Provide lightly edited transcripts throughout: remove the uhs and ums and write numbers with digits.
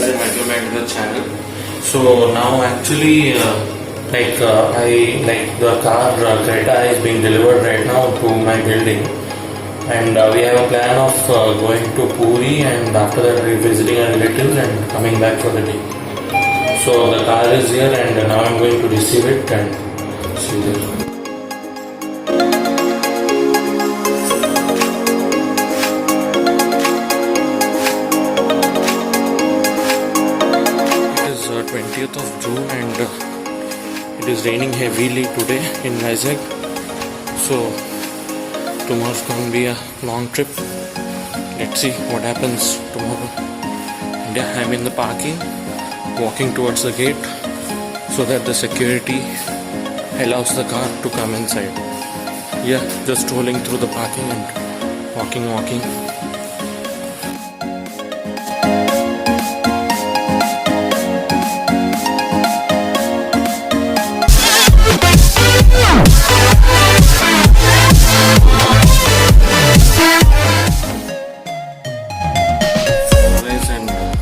guys, I met you at the channel. So now actually I like the car Creta is being delivered right now to my building, and we have a plan of going to Puri, and after that we're visiting our relatives and coming back for the day. So the car is here, and now I'm going to receive it and see you there. It is 20th of June and it is raining heavily today in Vizag. So tomorrow's going to be a long trip. Let's see what happens tomorrow. And yeah, I'm in the parking, walking towards the gate so that the security allows the car to come inside. Yeah, just strolling through the parking and walking.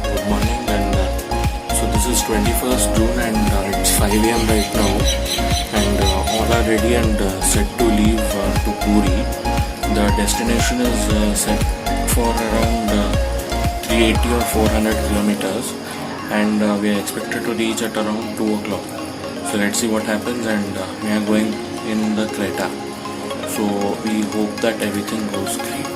Good morning, and so this is 21st June and it's 5 AM right now, and all are ready and set to leave to Puri. The destination is set for around 380 or 400 kilometers, and we are expected to reach at around 2 o'clock. So let's see what happens, and we are going in the Creta. So we hope that everything goes great.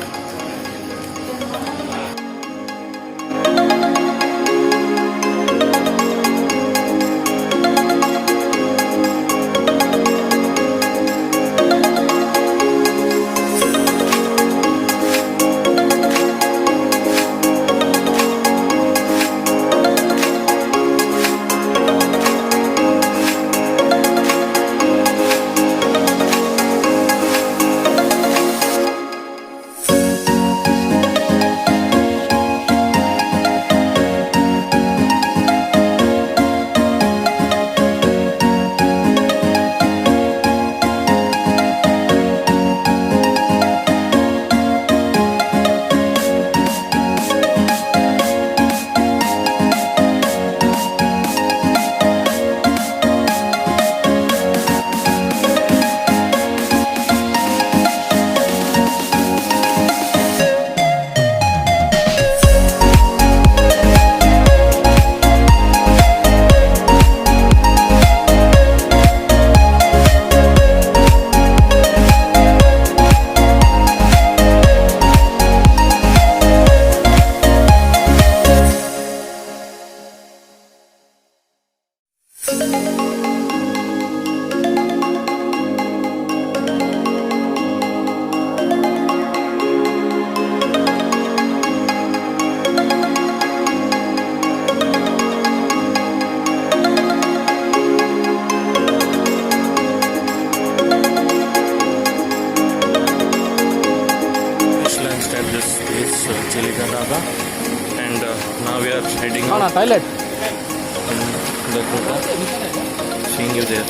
And now we are heading out toilet. in the Creta. Seeing you there.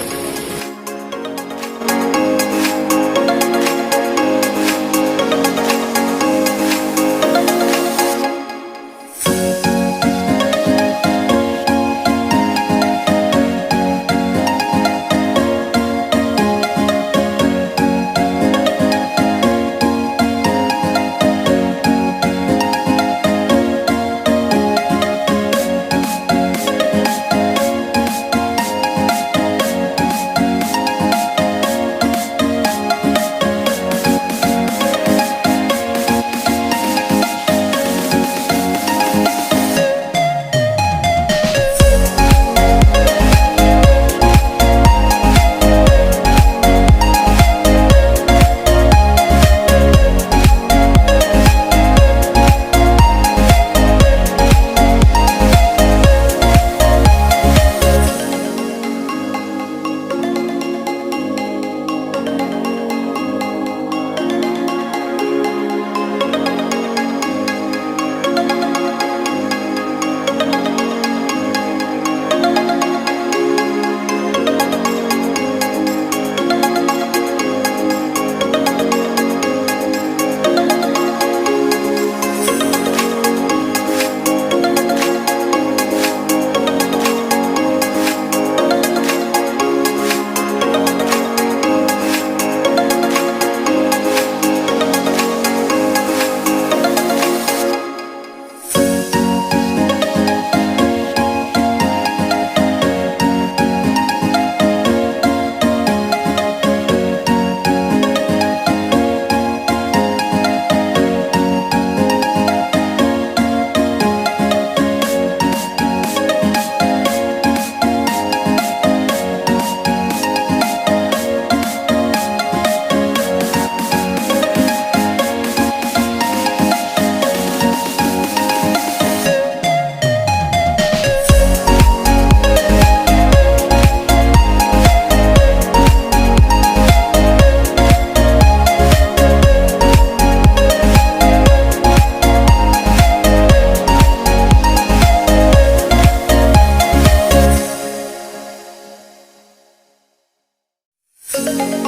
Bye.